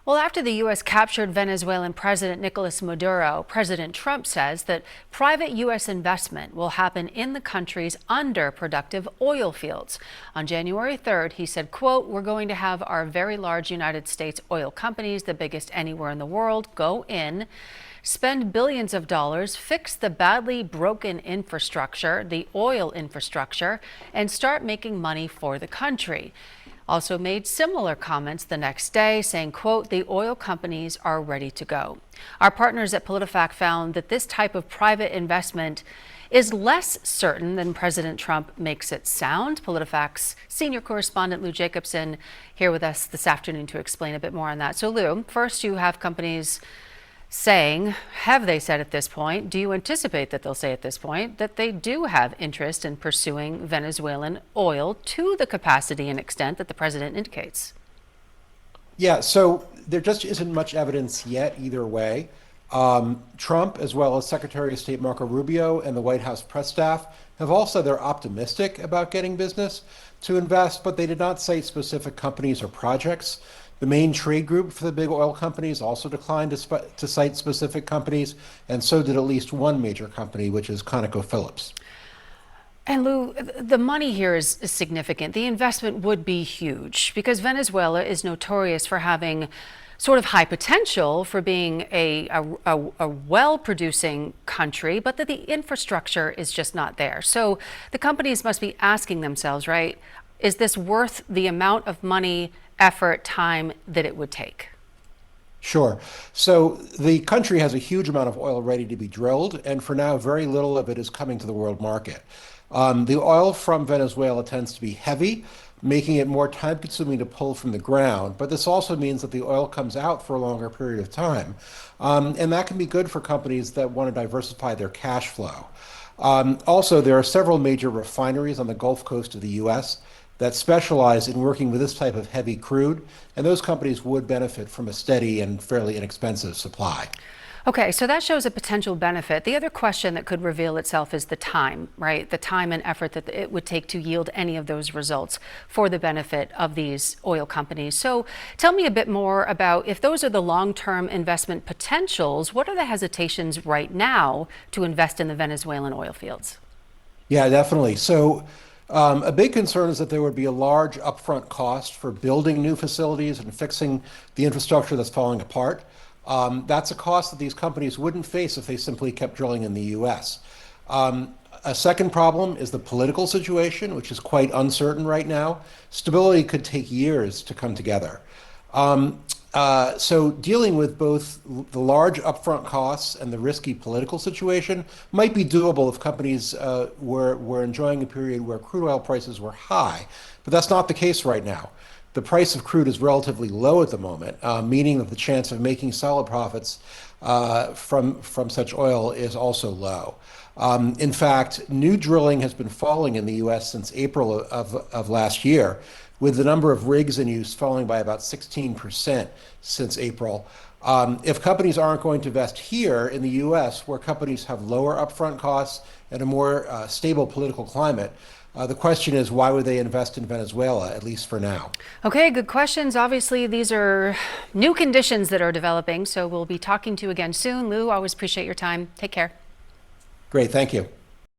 Well, after the U.S. captured Venezuelan President Nicolas Maduro, President Trump says that private U.S. investment will happen in the country's underproductive oil fields. On January 3rd, he said, quote, "We're going to have our very large United States oil companies, the biggest anywhere in the world, go in, spend billions of dollars, fix the badly broken infrastructure, the oil infrastructure, and start making money for the country." Also made similar comments the next day, saying, quote, "The oil companies are ready to go." Our partners at PolitiFact found that this type of private investment is less certain than President Trump makes it sound. PolitiFact's senior correspondent Lou Jacobson here with us this afternoon to explain a bit more on that. So Lou, first you have companies saying, have they said at this point, do you anticipate that they'll say at this point that they do have interest in pursuing Venezuelan oil to the capacity and extent that the president indicates? Yeah, so there just isn't much evidence yet either way. Trump, as well as Secretary of State Marco Rubio and the White House press staff, have all said they're optimistic about getting business to invest, but they did not cite specific companies or projects. The main trade group for the big oil companies also declined to cite specific companies, and so did at least one major company, which is ConocoPhillips. And Lou, the money here is significant. The investment would be huge because Venezuela is notorious for having sort of high potential for being a well-producing country, but that the infrastructure is just not there. So the companies must be asking themselves, right, is this worth the amount of money, effort, time that it would take? Sure. So the country has a huge amount of oil ready to be drilled, and for now, very little of it is coming to the world market. The oil from Venezuela tends to be heavy, making it more time-consuming to pull from the ground. But this also means that the oil comes out for a longer period of time. And that can be good for companies that want to diversify their cash flow. Also, there are several major refineries on the Gulf Coast of the U.S. that specialize in working with this type of heavy crude, and those companies would benefit from a steady and fairly inexpensive supply. Okay, so that shows a potential benefit. The other question that could reveal itself is the time, right? The time and effort that it would take to yield any of those results for the benefit of these oil companies. So tell me a bit more about if those are the long-term investment potentials, what are the hesitations right now to invest in the Venezuelan oil fields? Yeah, definitely. So a big concern is that there would be a large upfront cost for building new facilities and fixing the infrastructure that's falling apart. That's a cost that these companies wouldn't face if they simply kept drilling in the U.S. A second problem is the political situation, which is quite uncertain right now. Stability could take years to come together. So dealing with both the large upfront costs and the risky political situation might be doable if companies were enjoying a period where crude oil prices were high, but that's not the case right now. The price of crude is relatively low at the moment, meaning that the chance of making solid profits from such oil is also low. In fact, new drilling has been falling in the U.S. since April of last year, with the number of rigs in use falling by about 16% since April. If companies aren't going to invest here in the U.S., where companies have lower upfront costs and a more stable political climate, the question is, why would they invest in Venezuela, at least for now? Okay, good questions. Obviously, these are new conditions that are developing, so we'll be talking to you again soon. Lou, always appreciate your time. Take care. Great, thank you.